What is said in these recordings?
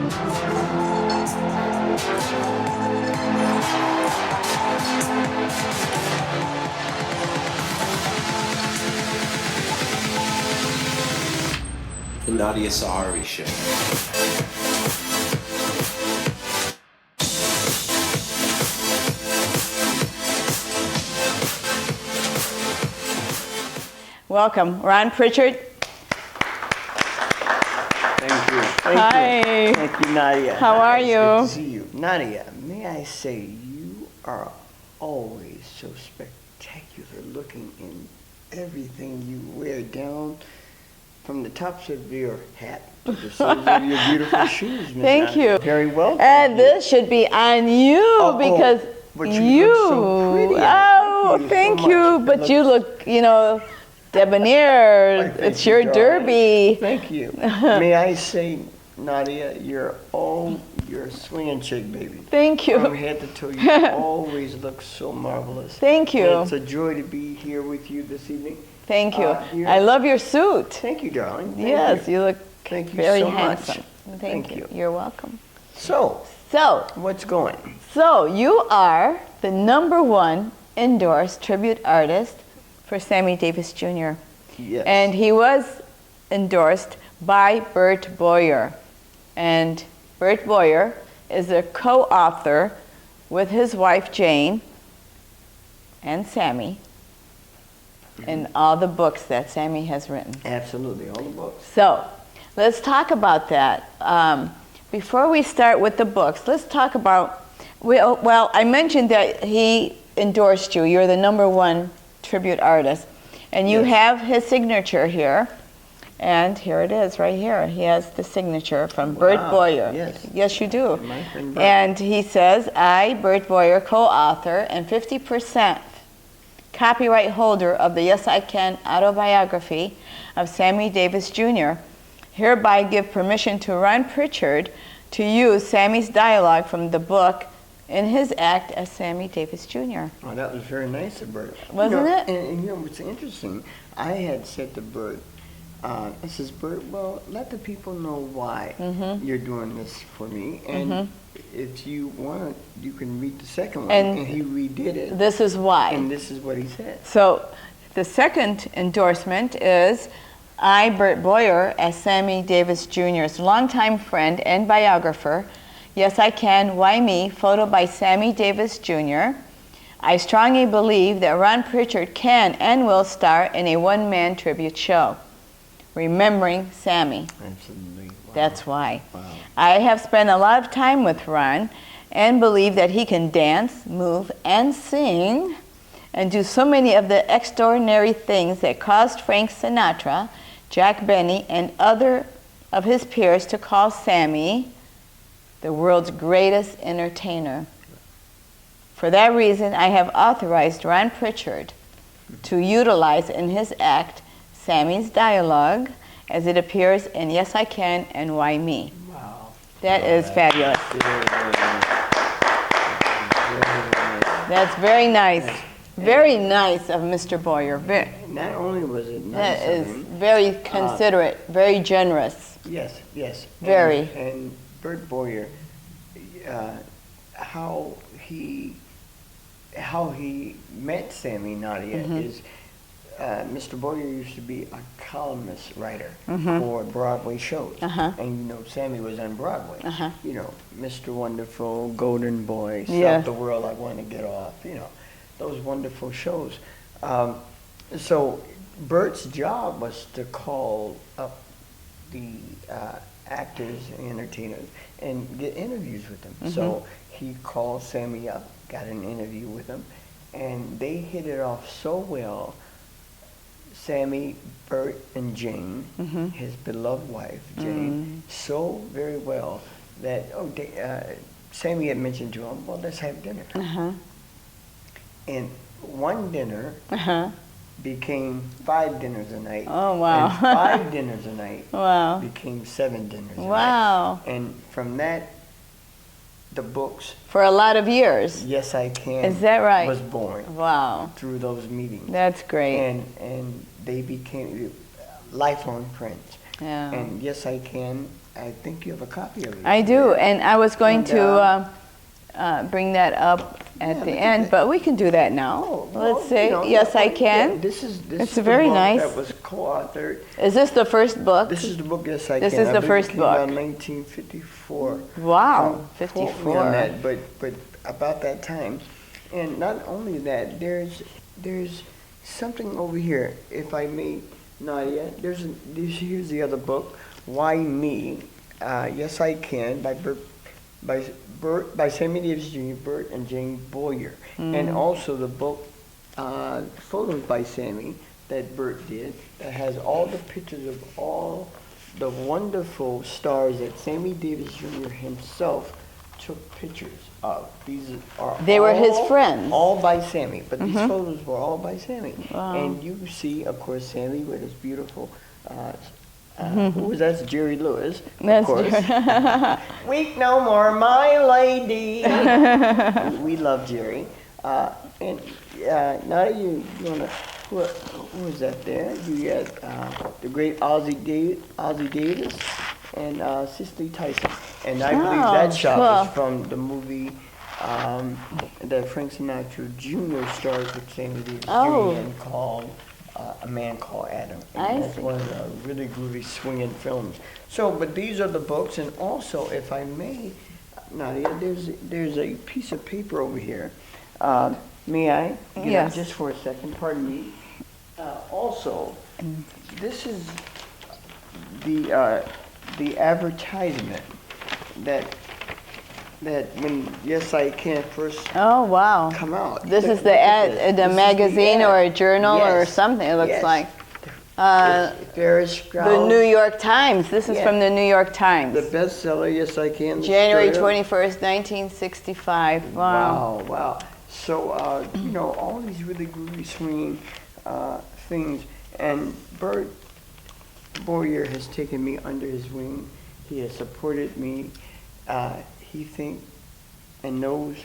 The Nadia Sahari Show. Welcome, Ron Pritchard. Thank you. Hi. Thank you, Nadia. How are you? Good to see you. Nadia, may I say, you are always so spectacular looking in everything you wear, down from the tops of your hat to the soles of your beautiful shoes, Miss Thank Nadia. you. Very well. And this should be on you because but you look so pretty. Oh, thank you. But you look, you know, debonair. It's your derby. Thank you. May I say, Nadia, you're a swinging chick, baby. Thank you. From head to toe, you always look so marvelous. Thank you. And it's a joy to be here with you this evening. Thank you. I love your suit. Thank you, darling. Yes, you look very so handsome. much. Thank you. You're welcome. So, what's going? So you are the #1 endorsed tribute artist for Sammy Davis Jr. Yes. And he was endorsed by Bert Boyer. And Bert Boyer is a co-author with his wife Jane and Sammy in all the books that Sammy has written. Absolutely, all the books. So let's talk about that. Before we start with the books, let's talk about, well, I mentioned that he endorsed you. You're the #1 tribute artist. And you have his signature here. And here it is, right here. He has the signature from Bert Boyer. Yes. Yes, you do. My friend Bert. And he says, I, Bert Boyer, co-author and 50% copyright holder of the Yes I Can autobiography of Sammy Davis Jr., hereby give permission to Ron Pritchard to use Sammy's dialogue from the book in his act as Sammy Davis Jr. Oh, that was very nice of Bert. Wasn't it? And you know what's interesting? I had said to Bert, I says, Bert, well, let the people know why you're doing this for me. And if you want, you can read the second one. And he redid it. This is why. And this is what he said. So the second endorsement is, I, Bert Boyer, as Sammy Davis Jr.'s longtime friend and biographer, Yes I Can, Why Me, photo by Sammy Davis Jr., I strongly believe that Ron Pritchard can and will star in a one-man tribute show, remembering Sammy. Absolutely. Wow. That's why. Wow. I have spent a lot of time with Ron and believe that he can dance, move, and sing, and do so many of the extraordinary things that caused Frank Sinatra, Jack Benny, and other of his peers to call Sammy the world's greatest entertainer. For that reason, I have authorized Ron Pritchard to utilize in his act Sammy's dialogue as it appears in Yes I Can and Why Me. Wow. That is fabulous. That's very nice. Very nice of Mr. Boyer. Not only was it nice That of is him, very considerate, very generous. Yes, yes. Very. And Bert Boyer, how he met Sammy, Nadia, is Mr. Boyer used to be a columnist writer for Broadway shows. And you know, Sammy was on Broadway. You know, Mr. Wonderful, Golden Boy, Stop the World, I Want to Get Off, you know, those wonderful shows. So Bert's job was to call up the actors and entertainers and get interviews with them. So he called Sammy up, got an interview with him, and they hit it off so well. Sammy, Bert, and Jane, his beloved wife, Jane, so very well that Sammy had mentioned to him, well, let's have dinner. And one dinner became 5 dinners a night. Oh, wow. And 5 dinners a night Wow. became 7 dinners a night. Wow. And from that, the books, For a lot of years. Yes I Can, Is that right? was born Wow. through those meetings. That's great. And they became lifelong friends. Yeah. And Yes I Can I think you have a copy of it. I do, and I was going And, to bring that up at yeah, the look at end, that. but we can do that now. Oh, well, Let's say, you know, yes, yeah, I well, can. yeah, this It's is very the book nice. that was co-authored. Is this the first book? This is the book, Yes I This Can. is I the believe first it came out in book. 1954. Wow, Don't quote me 54. on that, but about that time. And not only that, there's something over here, if I may, Nadia. Here's the other book, Why Me? Yes I Can, by Sammy Davis Jr., Bert and Jane Boyer. And also the book, Photos by Sammy, that Bert did, that has all the pictures of all the wonderful stars that Sammy Davis Jr. himself took pictures of. These are They were his friends. all by Sammy, but these photos were all by Sammy. Wow. And you see, of course, Sammy with his beautiful, who was that? Jerry Lewis, of That's course. Weep no more, my lady. We love Jerry. And now you wanna, who is that there? You got the great Ozzie Davis and Cicely Tyson. And I believe that shot cool. is from the movie that Frank Sinatra Jr. stars with Sammy Davis Oh. Jr. and called A Man Called Adam. And I that's see. one of the really groovy swinging films. So, but these are the books, and also, if I may, Nadia, there's a piece of paper over here. May I? Get Yes. up just for a second, pardon me. Also, this is the advertisement that when Yes I Can first Oh, wow. come out. This Look- is the look at ad, this. the This is magazine ad. or a journal or Yes. something, it looks Yes. like. Ferris Strauss. The New York Times. This is Yeah. from the New York Times. The bestseller, Yes I Can. the January story of- 21st, 1965. Wow. Wow. So, all these really groovy swinging things. And Bert Boyer has taken me under his wing. He has supported me. He thinks and knows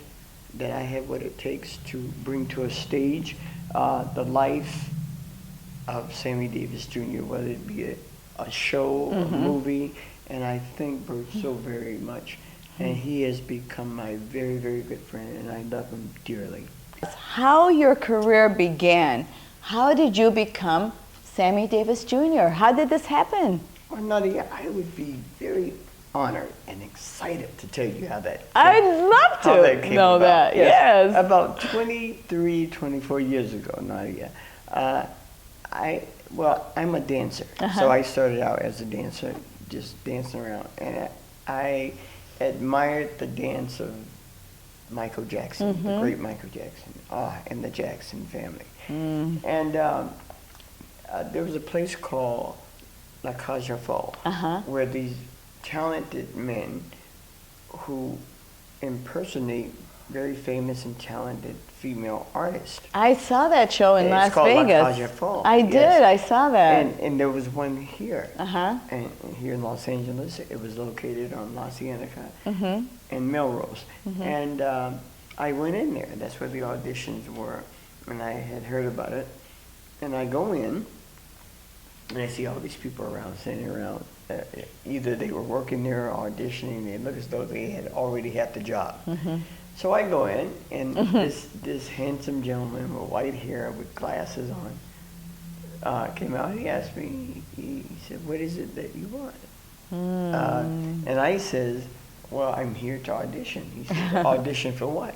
that I have what it takes to bring to a stage the life of Sammy Davis Jr., whether it be a show, a movie, and I thank Bert so very much. And he has become my very, very good friend, and I love him dearly. How your career began. How did you become Sammy Davis Jr.? How did this happen? Well, Nadia, I would be very honored and excited to tell you how that I'd love how that to came know about. that. Yes. About 23, 24 years ago, Nadia, I'm a dancer. So I started out as a dancer, just dancing around. And I admired the dance of Michael Jackson, the great Michael Jackson, and the Jackson family. And there was a place called La Cage aux Folles, where these talented men who impersonate very famous and talented female artists. I saw that show in Las It's called Vegas. La Cage aux Folles. I yes. did. I saw that. And there was one here. Uh-huh. And here in Los Angeles, it was located on La Cienega and Melrose. And I went in there. That's where the auditions were. And I had heard about it. And I go in, and I see all these people around, sitting around. Either they were working there or auditioning. They look as though they had already had the job. So I go in, and this handsome gentleman with white hair with glasses on came out. He asked me, he said, "What is it that you want?" And I says, "Well, I'm here to audition." He said, "Audition for what?"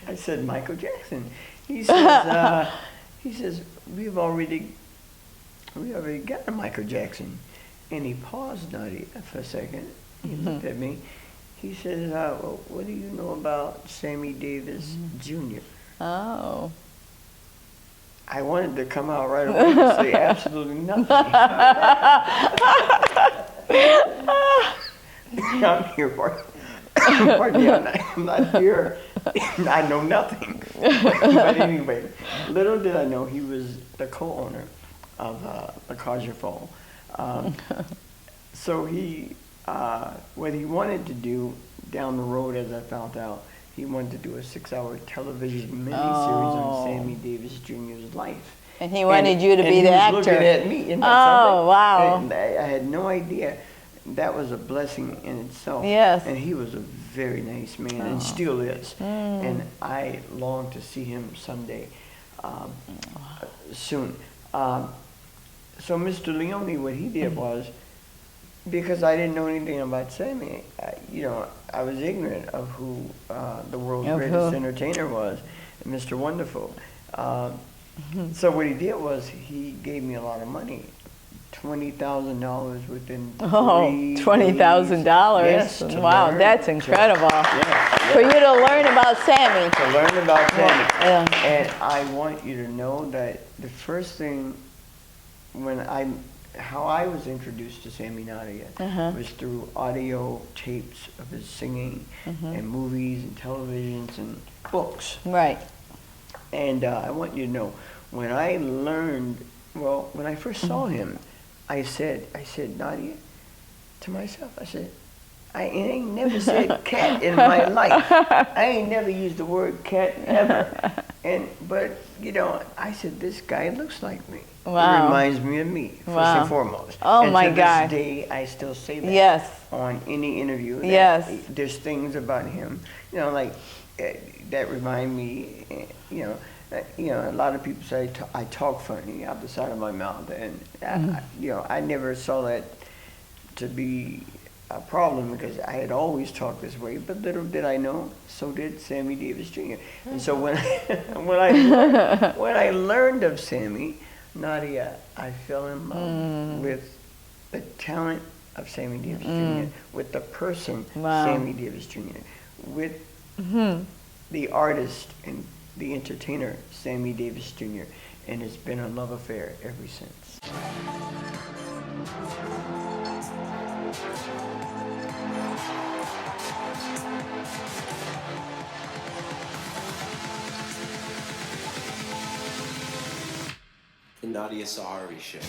I said, "Michael Jackson." He says, we've already got a Michael Jackson. And he paused, Nadia, for a second. He looked at me. He says, well, what do you know about Sammy Davis Jr.? Oh. I wanted to come out right away and say absolutely nothing. I'm here for pardon me, I'm not here. I know nothing. But anyway, little did I know he was the co-owner of La Cage aux Folles. So he, what he wanted to do down the road, as I found out, he wanted to do a 6-hour television miniseries on Sammy Davis Jr.'s life. And he wanted you to be he the was actor. looking at me. Isn't that Oh, something? wow. And I had no idea. That was a blessing in itself. Yes. And he was a very nice man, and still is. And I long to see him someday, soon. So Mr. Leone, what he did was, because I didn't know anything about Sammy, I was ignorant of who the world's greatest entertainer was, Mr. Wonderful. So what he did was he gave me a lot of money, $20,000 within $20,000. Yes, Wow, that's incredible. Yeah. For you to learn about Sammy. To learn about Sammy. Yeah. And I want you to know that the first thing how I was introduced to Sammy Nadia was through audio tapes of his singing and movies and televisions and books. Right. And I want you to know, when I first saw him, I said, Nadia, to myself, I said, I ain't never said cat in my life. I ain't never used the word cat ever. But I said, this guy looks like me. Wow. It reminds me of me, first and foremost. Oh, and my God. to this day, I still say that. Yes. On any interview. Yes. There's things about him, like that remind me. A lot of people say I talk funny out the side of my mouth, and I never saw that to be a problem, because I had always talked this way. But little did I know, so did Sammy Davis Jr. And so when I learned of Sammy Nadia, I fell in love with the talent of Sammy Davis Jr., with the person Sammy Davis Jr., with the artist and the entertainer Sammy Davis Jr., and it's been a love affair ever since. The Nadia Sahari Show.